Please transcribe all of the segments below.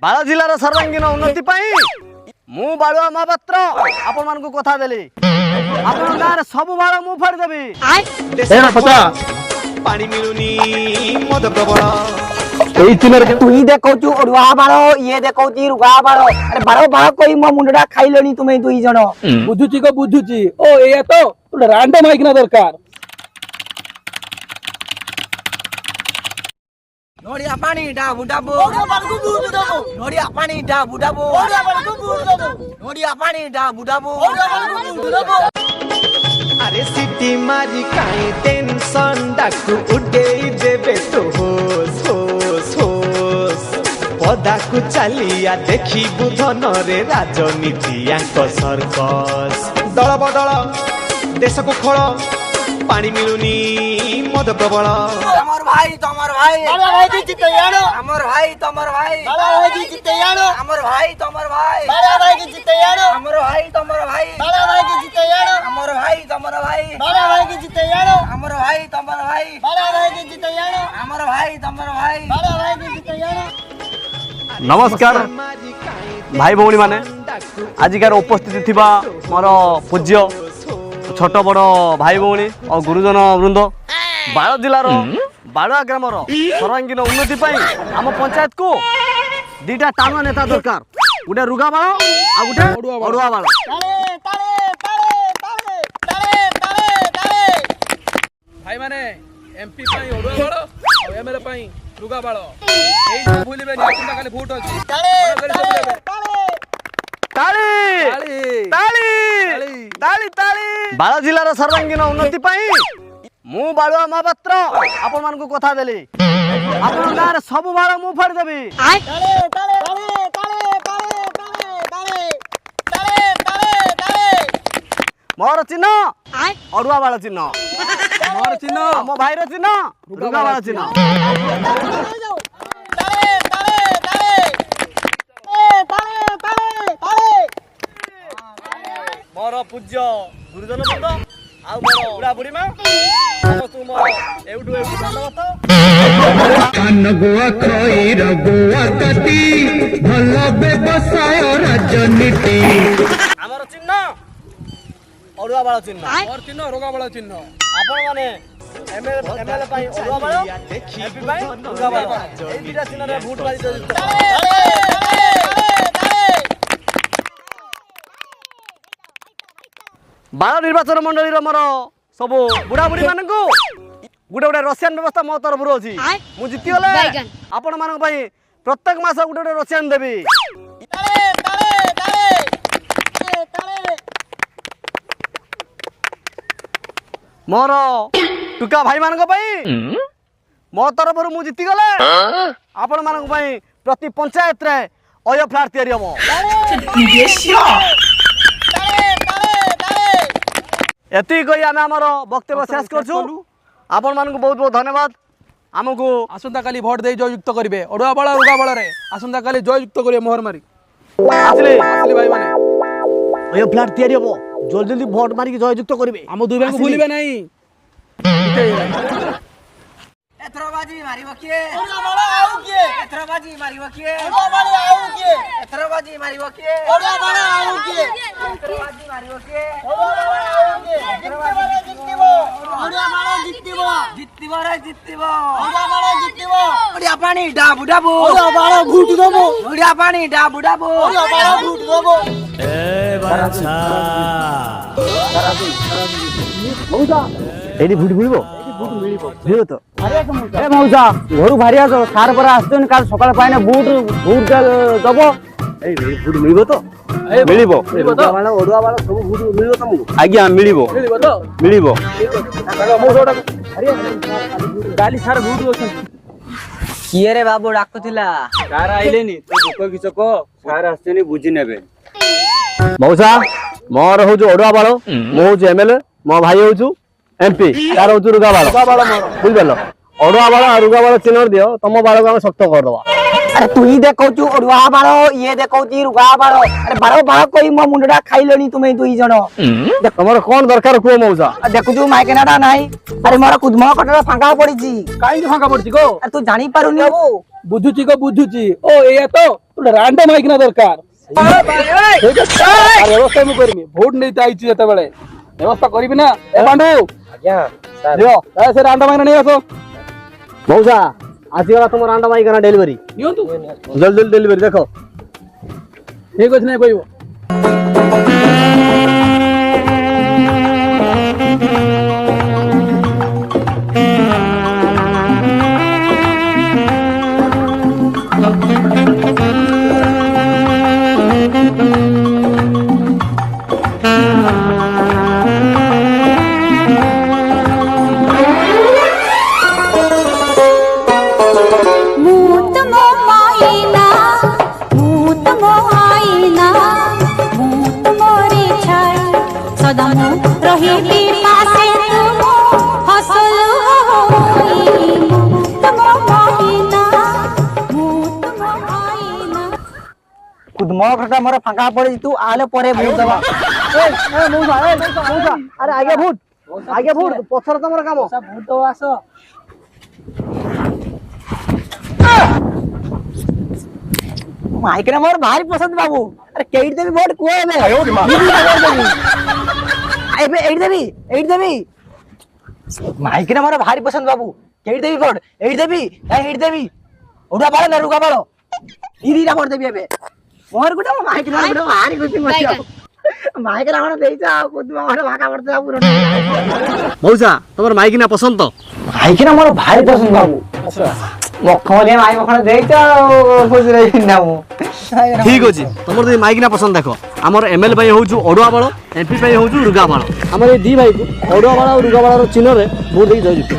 बाल जिलार सर्वांगीन उन्नति मु बालुआ महापात्र आपण मानकु कथा देली आपण गार सब बाल मु फाड़ देबी एना पता पानी मिलुनी मद प्रबल एई चिनर तू ही देखौचु ओडवा बारो ये देखौची रुगा बारो अरे बारो बारो कोई मो मुंडा खाइलोनी तुमे दुई जण बुझुची को बुझुची ओ एया तो रैंडम आइकना दरकार नोडिया पानी डाबू डाबू ओडिया बालकु बूट डाबू नोडिया पानी डाबू डाबू ओडिया बालकु बूट डाबू नोडिया पानी डाबू डाबू ओडिया बालकु बूट डाबू अरे सिटी मारी काहे टेंशन डाकू उडेई देबे तो होस होस होस पदा को चलिया देखी बुधन रे राजनीति यांक सर्कस दल बदल देश को खोल पानी मिलुनी मद प्रबल हमर भाई बाला भाई की जिते यानो हमर भाई बाला भाई की जिते यानो हमर भाई बाला भाई की जिते यानो हमर भाई बाला भाई की जिते यानो हमर भाई बाला भाई की जिते यानो हमर भाई बाला भाई की जिते यानो हमर भाई बाला भाई की जिते यानो नमस्कार भाई भौणी माने आजिकार उपस्थित थिबा मोर पूज्य छोट बड़ भाई भौणी और गुरुजन वृंद बाल जिलार बालुआ ग्रामर सर्वांगीन उन्नति आम पंचायत को दीटा टाणुआ नेता दरकार गोटे रुगा बाल आ गोटे अड़ुआ बाल भाई माने एमपी पई ओडुआ बाଳ और एमएलए पई रुगा बाଳ एई जो भूलिबे नि आसंता काली भोट अछि ताली ताली ताली ताली बाल जिलार सर्वांगीन उन्नति मु बालुआ महापात्र आपण मानकु कथा देली आपण गार सब बाल मु फाड़ देबी मोर चिन्ह अड़ुआ बाल चिन्ह मोर चिन्ह आम भाई चिन्ह रुगा बाल चिन्ह मोर पूज्य गुरुजन वृंद आ मोर बुढ़ा बुढ़ी माँ तू मोर एउडु धन्यवाद कान गोआ खईर गोआ कति भल व्यवसाय राजनीति आमर चिन्ह अड़ुआ बाल चिन्ह मोर चिन्ह रुगा बाଳ चिन्ह आपण माने एमएलए पाई अड़ुआ बाल एमपी पाई रुगा बाल ए दुटा चिन्ह रे वोट मारि दे बाल निर्वाचन मंडली मोर सब बुढ़ा बुढ़ी मान को गोटे गोटे रसियान व्यवस्था मो तरफ अच्छी मुझे जीती गले आपण मान प्रत्येक मास गोटे गोटे रसियान देवी मोर टुका भाई मान मो तरफ मु जीती गले आपण मान प्रति पंचायत रे अय फ्लैट तैयारी हम एति कही आम आमर वक्तव्य शेष करछु आपण मानकु बहुत बहुत धन्यवाद आमको आसंता काली भोट दे जययुक्त करिवे ओडुआ बाଳ रुगा बाଳ रे आसंता काली जययुक्त करिवे मोहर मारी आसले असली भाई माने अय फ्लैट तैयारी हम जल्दी जल्दी भोट मारी जययुक्त करिवे हम दुई भाई को भूलिबे नहीं एथरबाजी मारिबो किए ओडवा बाळ आउ किए एथरबाजी मारिबो किए ओडवा बाळ आउ किए एथरबाजी मारिबो किए ओडवा बाळ आउ किए एथरबाजी मारिबो किए ओडवा बाळ आउ किए जितबो ओडवा बाळ जितबो जितबो रे जितबो ओडवा बाळ जितबो ओडिया पानी डाबू डाबू ओडवा बाळ भूट देबो ओडिया पानी डाबू डाबू ओडवा बाळ भूट देबो ए बाछा मौजा एडी भूट मिलबो मिलबो तो ए मौजा घरु भारी आसो सार पर आस्तन काल सकाळ पाइने बूट बूट दबो ए भूट मिलबो तो मिलबो ओडवा बाळ सब बूट मिलबो तुमको आज्ञा मिलबो मिलिबो तो मिलबो मौजोडा अरे गाली सार बूट ओछन किए रे बाबू डाकुथिला सार आइलेनी तो दुख किछ को सार आसेनी बुझी नेबे मौसा मोर हो जो अड़ुआ बाल मो हो एमएलए मो भाई हो एमपी तार हो रुगा बाल बुझल अड़ुआ बाल रुगा बाल चिन्ह दियो तुम बाल को शक्त करदबा अरे तू ही देखौचु ओडवा बाळ ये देखौची रुगा बाळ अरे बारो बाळ कोई मो मुंडा खाइलोनी तुमे दुई जण तुमर कोन दरकार को मौसा देखुचु माइकेनाडा नाही अरे मोर कुदमा कटरा फांका पड़ीची काई फांका पड़ची को अरे तू जानी पारुनी बाबू बुझुची को बुझुची ओ एया तो ଗୋଟେ ରାଣ୍ଡମ ହେଇକିନା ଦରକାର ବ୍ୟବସ୍ଥା ମୁଁ କରିବି ଭୋଟ ନେଇତେ ଆଇଛି ଯେତେବେଳେ ବ୍ୟବସ୍ଥା କରିବି ନା ଏ ପାଣ୍ଡୁ ଦିଅ ସେ ରାଣ୍ଡମ ହେଇକିନା ନେଇ ଆସ ମଉସା ଆସିଗଲା ତମ ରାଣ୍ଡ ମାଇକାନା ଡେଲିଭରି ନିଅନ୍ତୁ ଜଲ୍ଦି ଜଲ୍ଦି ଡେଲିଭରି ଦେଖ ଠିକ ଅଛି ନାଇଁ କହିବ ঘরটা মোর ফাঁকা পড়ে তু আলে পরে ভোট দেবা মৌসা আরে আগে ভোট পছরে তোমার কাম ভোট তো আস মাইকরে মোর ভারি পছন্দ বাবু আরে কেইট দেবি ভোট কো এবে এইট দেবি মাইকরে মোর ভারি পছন্দ বাবু কেইট দেবি ভোট এইট দেবি উড়া বাড়ো না রুগা বাড়ো ইদিরা ভোট দেবি এবে মোর গুটা মাইকরে মোর ভারি খুশি মছিও মাইকরে আমার দেইছা কুদ আমার ভাগা পড়তে যাবো মৌসা তোমার মাইকিনা পছন্দ মাইকরে মোর ভারি পছন্দ বাবু মখমলে মাই মখনে দেইছা খুশি রহি না মু ঠিক আছে তোমার যদি মাইকিনা পছন্দ দেখো আমার এমএল পাই হউଛୁ অড়ুଆ বাଳ এমপি পাই হউଛୁ রুগା ବାଳ ଆମର এই ଦି ଭାଇକୁ ଅଡୁଆ ବାଳ ଆଉ ରୁଗା ବାଳର ଚିହ୍ନରେ ଭୋଟ ଦେଇ ଯାଉଛୁ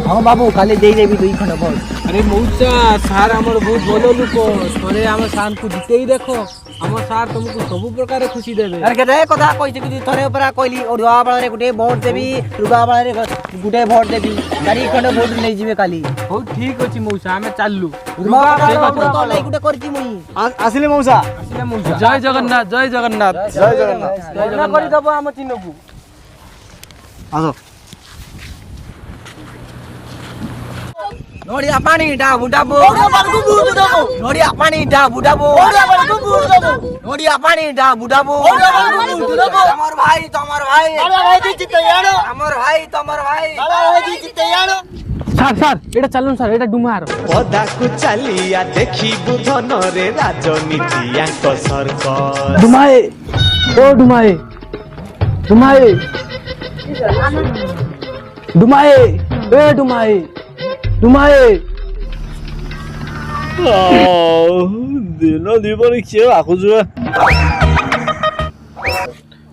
ହଁ ବାବୁ କାଲି ଦେଇଦେବି 2 ଖଣ୍ଡ ଭୋଟ আরে মৌসা স্যার আমার বহুত ভালো লোক থরে আমার সারକୁ জিতেই দেখো আমার স্যার তোমাকে সবু প্রকারে খুশি দেবে আরে কেতে কথা কইছে কি থরে উপরা কইলি অড়ুয়া বাଳରେ গুটে ভোট দেবি রুগা বাଳରେ গুটে ভোট দেবি 4 খଣ୍ଡ ভোট নেই ଯିବେ কালি ହଉ ଠିକ ଅଛି ମଉସା ଆମେ ଚାଲଲୁ রুগা বাଳରେ তো লাই গুটে করছি মুই ଆସିଲେ ମଉସା ଜୟ ଜଗନ୍ନାଥ ଜୟ ଜଗନ୍ନାଥ ଜୟ ଜଗନ୍ନାଥ না କରି দব ଆମ চিহ্নକୁ ଆସ নড়িয়া পানি ডাবু ডাবু নড়িয়া পানি ডাবু ডাবু নড়িয়া পানি ডাবু ডাবু আমার ভাই তোমার ভাই আমার ভাই তোমার ভাই স্যার স্যার এটা চালুন স্যার এটা ডুমার পদাকু চালিয়া দেখিবু ধনরে রাজনীতি আঙ্ক সরকার ডুমায়ে ও ডুমায়ে ডুমায়ে ডুমায়ে এ ডুমায়ে ডুমায়ে ଦିନ ଦିପରେ କିଏ ଆଖୁଛୁ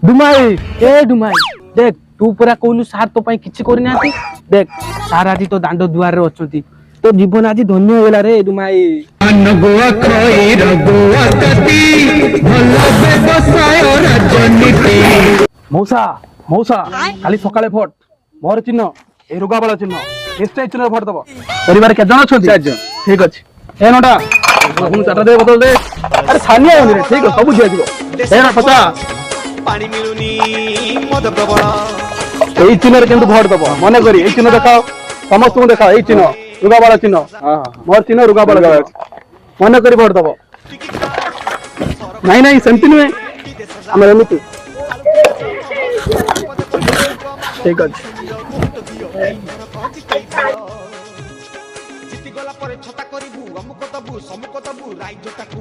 ডুমায়ে এ ডুমায়ে দেখ তু পুরা কইলু স্যার তো পাই কিছু করি নাতি দেখ স্যার আজি তো দাଣ୍ଡ দুয়ারে অছন্তি তো জীবন আজি ধন্য হইলা রে ডুমায়ে নগুয়া খইর গুয়া কাটি ভাল ব্যবসায় রাজনীতি মৌসা মৌসা কালি সকালে ভোট মোর চিহ্ন এই রুগা বাଳ চিহ্ন নিশ্চয় চিহ্ন ভোট দেব পরিবার কেজন অছন্তি 4 জন ঠিক আছে এ নটা আপনি চাটা দে বদল দে আরে সানিয়া হনি রে ঠিক আছে সবু দিয়া দিব এ না পচা পানি মিলুনি মদ প্রবল এই চিহ্নের কিন্তু ভোট দেব মনে করি এই চিহ্ন দেখাও সমস্তকে দেখাও এই চিহ্ন রুগা বাଳ চিহ্ন মোর চিহ্ন রুগা বাଳ মনে করি ভোট দেব নাই নাই সেমতি নুহে আমার এমতি ঠিক আছে জিতি গলা পরে ছটা করিবু অমুক দবু সমুক দবু রাইজটাকু